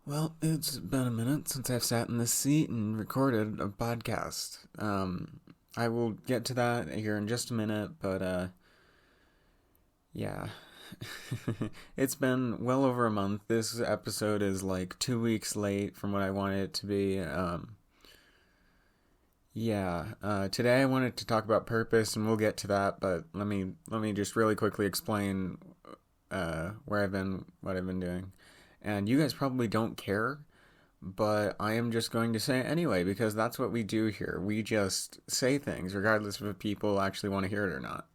Well, it's been a minute since I've sat in this seat and recorded a podcast. I will get to that here in just a minute, but yeah. It's been well over a month. This episode is like 2 weeks late from what I wanted it to be. Today I wanted to talk about purpose, and we'll get to that. But let me just really quickly explain where I've been, what I've been doing, and you guys probably don't care, but I am just going to say it anyway because that's what we do here. We just say things regardless of if people actually want to hear it or not.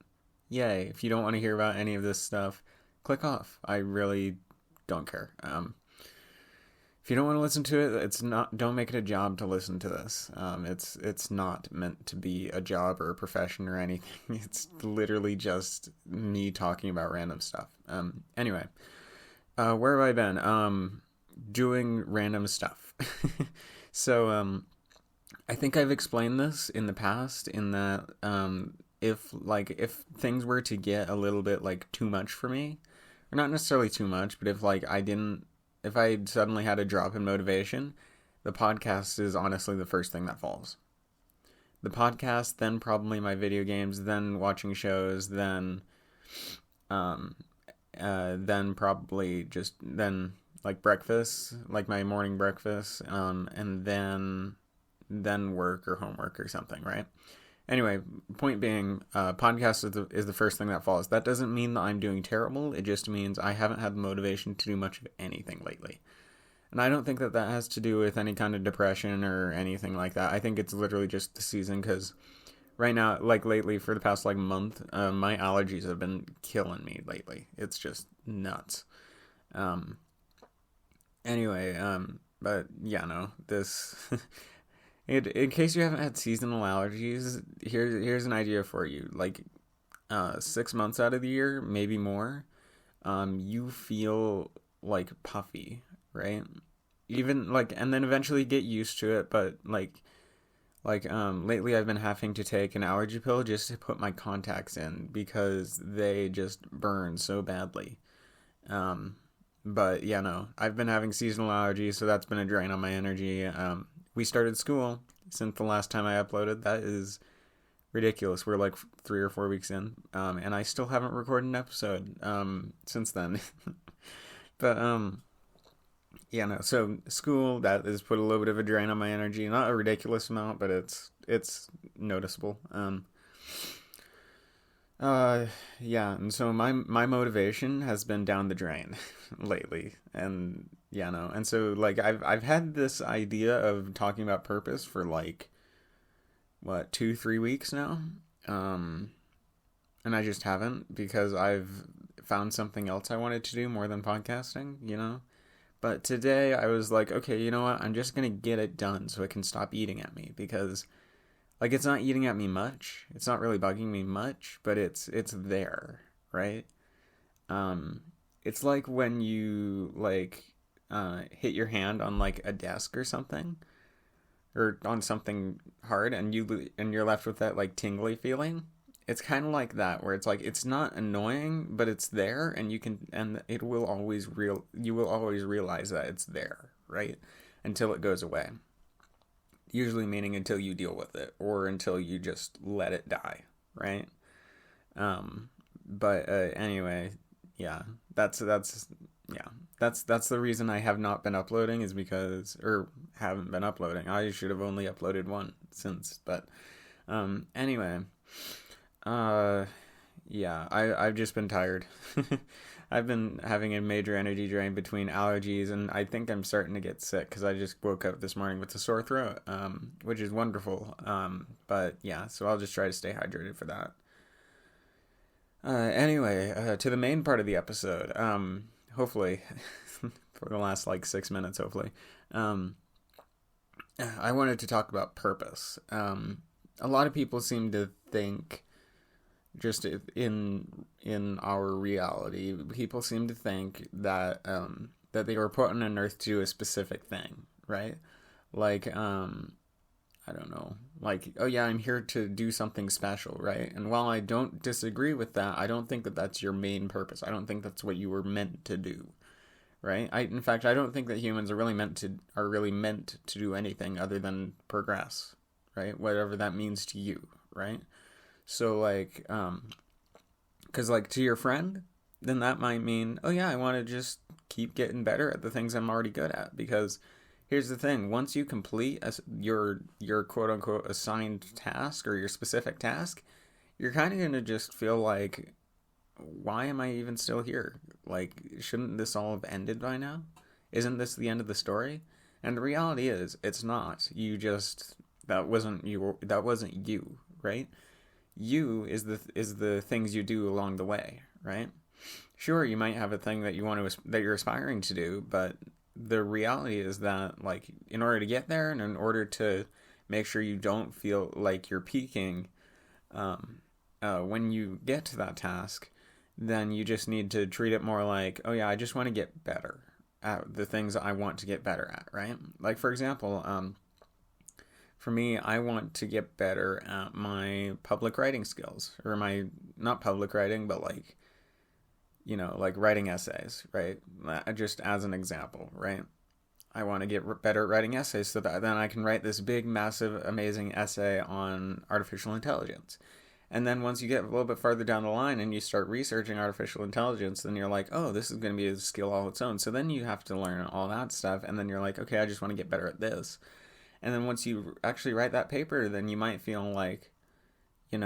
Yay! If you don't want to hear about any of this stuff, click off. I really don't care. If you don't want to listen to it, it's not. Don't make it a job to listen to this. It's not meant to be a job or a profession or anything. It's literally just me talking about random stuff. Anyway, where have I been? Doing random stuff. So I think I've explained this in the past. In that if things were to get a little bit like too much for me, or not necessarily too much, but if I suddenly had a drop in motivation, the podcast is honestly the first thing that falls. The podcast, then probably my video games, then watching shows, um, then probably just then like breakfast, like my morning breakfast, and then work or homework or something, right? Anyway, point being, podcast is the first thing that falls. That doesn't mean that I'm doing terrible. It just means I haven't had the motivation to do much of anything lately. And I don't think that has to do with any kind of depression or anything like that. I think it's literally just the season because right now, like lately, for the past like month, my allergies have been killing me lately. It's just nuts. Um, but yeah, no, this in case you haven't had seasonal allergies, here's an idea for you. Like 6 months out of the year, maybe more, you feel like puffy, right? Even like, and then eventually get used to it. But lately, I've been having to take an allergy pill just to put my contacts in because they just burn so badly. Um, but yeah, no, I've been having seasonal allergies, so that's been a drain on my energy. We started school since the last time I uploaded. That is ridiculous. We're like 3 or 4 weeks in, and I still haven't recorded an episode since then. But yeah, no. So school, that has put a little bit of a drain on my energy. Not a ridiculous amount, but it's noticeable. Uh, yeah, and so my motivation has been down the drain lately, and yeah, no, and so like I've had this idea of talking about purpose for like what 2 3 weeks now, um, and I just haven't because I've found something else I wanted to do more than podcasting. But today I was like, okay, you know what? I'm just gonna get it done so it can stop eating at me because like it's not eating at me much. It's not really bugging me much, but it's there, right? Um it's like when you like hit your hand on like a desk or something or on something hard and you're left with that like tingly feeling. It's kind of like that where it's like it's not annoying, but it's there and it will always real you will always realize that it's there, right? Until it goes away. Usually meaning until you deal with it or until you just let it die, right? But anyway, yeah, that's yeah, that's the reason I have not been uploading is because or haven't been uploading. I should have only uploaded one since, but anyway, uh, yeah, I've just been tired. I've been having a major energy drain between allergies, and I think I'm starting to get sick because I just woke up this morning with a sore throat, which is wonderful. But yeah, so I'll just try to stay hydrated for that. Anyway, to the main part of the episode. Hopefully, for the last like 6 minutes, hopefully. Um, I wanted to talk about purpose. A lot of people seem to think just in our reality, people seem to think that they were put on an earth to do a specific thing, right? Like I don't know, like oh yeah, I'm here to do something special, right? And while I don't disagree with that, I don't think that that's your main purpose. I don't think that's what you were meant to do, right? In fact, I don't think that humans are really meant to do anything other than progress, right? Whatever that means to you, right? So like, because like to your friend, then that might mean, oh yeah, I want to just keep getting better at the things I'm already good at. Because here's the thing: once you complete your quote unquote assigned task or your specific task, you're kind of gonna just feel like, why am I even still here? Like, shouldn't this all have ended by now? Isn't this the end of the story? And the reality is, it's not. You just that wasn't you. That wasn't you, right? You is the things you do along the way, right? Sure, you might have a thing that that you're aspiring to do, but the reality is that, like, in order to get there and in order to make sure you don't feel like you're peaking when you get to that task, then you just need to treat it more like, oh yeah, I just want to get better at the things I want to get better at, right? Like, for example, for me, I want to get better at my public writing skills, or my, not public writing, but like, like writing essays, right? Just as an example, right? I want to get better at writing essays so that then I can write this big, massive, amazing essay on artificial intelligence. And then once you get a little bit farther down the line and you start researching artificial intelligence, then you're like, oh, this is going to be a skill all its own. So then you have to learn all that stuff. And then you're like, okay, I just want to get better at this. And then once you actually write that paper, then you might feel like, you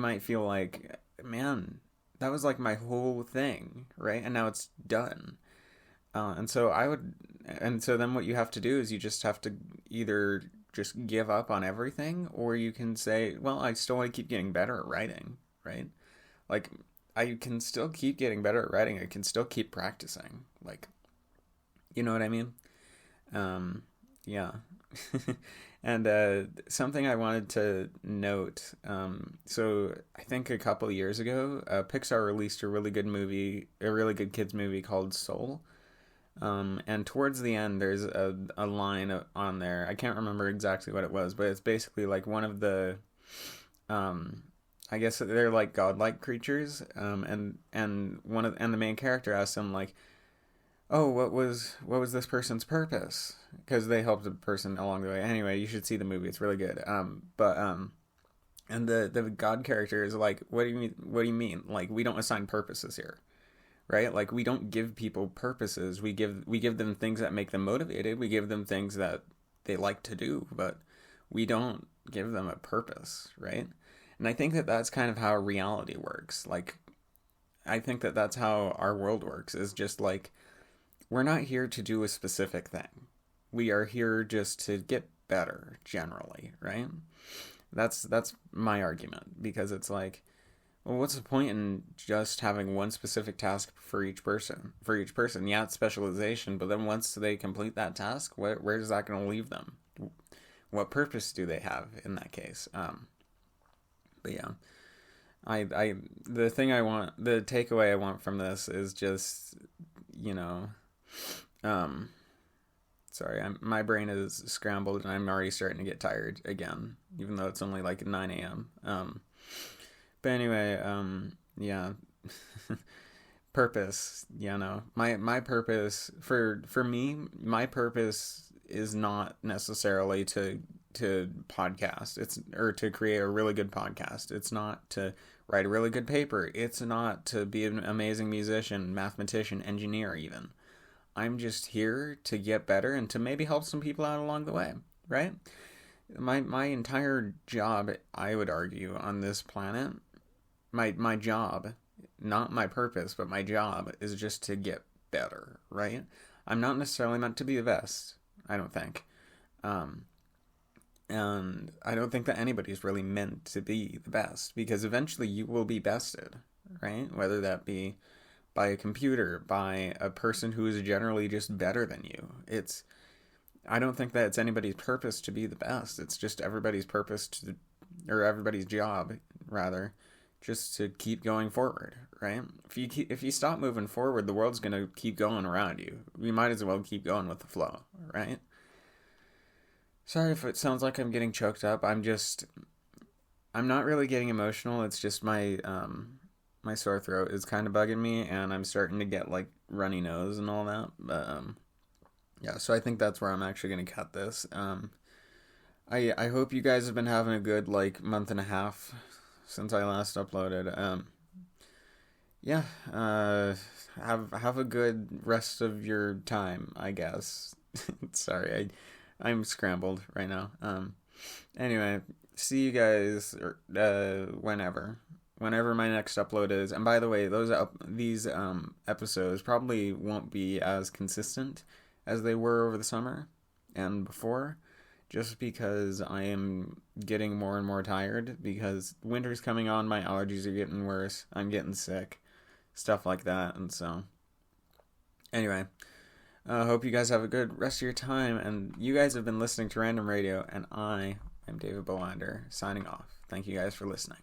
might feel like, man, that was like my whole thing, right? And now it's done. And so then what you have to do is you just have to either just give up on everything, or you can say, well, I still want to keep getting better at writing, right? Like, I can still keep getting better at writing. I can still keep practicing. Like, you know what I mean? Yeah. And something I wanted to note. So I think a couple years ago, Pixar released a really good kids movie called Soul. And towards the end, there's a line on there. I can't remember exactly what it was, but it's basically like one of the, I guess they're like godlike creatures. And the main character asks him like, oh, what was this person's purpose? Because they helped the person along the way. Anyway, you should see the movie; it's really good. And the god character is like, what do you mean? What do you mean? Like, we don't assign purposes here, right? Like, we don't give people purposes. We give them things that make them motivated. We give them things that they like to do, but we don't give them a purpose, right? And I think that that's kind of how reality works. Like, I think that that's how our world works. Is just like, we're not here to do a specific thing. We are here just to get better, generally, right? That's my argument, because it's like, well, what's the point in just having one specific task for each person? Yeah, it's specialization, but then once they complete that task, where is that going to leave them? What purpose do they have in that case? But yeah, the takeaway I want from this is just, sorry, my brain is scrambled and I'm already starting to get tired again, even though it's only like 9 a.m. But anyway, yeah, purpose. My purpose for me, my purpose is not necessarily to podcast. Or to create a really good podcast. It's not to write a really good paper. It's not to be an amazing musician, mathematician, engineer, even. I'm just here to get better and to maybe help some people out along the way, right? My entire job, I would argue, on this planet, my job, not my purpose, but my job is just to get better, right? I'm not necessarily meant to be the best, I don't think. And I don't think that anybody's really meant to be the best, because eventually you will be bested, right? Whether that be by a computer, by a person who is generally just better than you. I don't think that it's anybody's purpose to be the best. It's just everybody's or everybody's job, rather, just to keep going forward, right? If you stop moving forward, the world's going to keep going around you. You might as well keep going with the flow, right? Sorry if it sounds like I'm getting choked up. I'm not really getting emotional. It's just my my sore throat is kind of bugging me, and I'm starting to get like runny nose and all that. But yeah, so I think that's where I'm actually gonna cut this. I hope you guys have been having a good like month and a half since I last uploaded. Yeah, have a good rest of your time, I guess. Sorry, I'm scrambled right now. Anyway, see you guys whenever my next upload is. And by the way, these episodes probably won't be as consistent as they were over the summer and before, just because I am getting more and more tired because winter's coming on, my allergies are getting worse, I'm getting sick, stuff like that. And so anyway, hope you guys have a good rest of your time, and you guys have been listening to Random Radio, and I am David Bolander, signing off. Thank you guys for listening.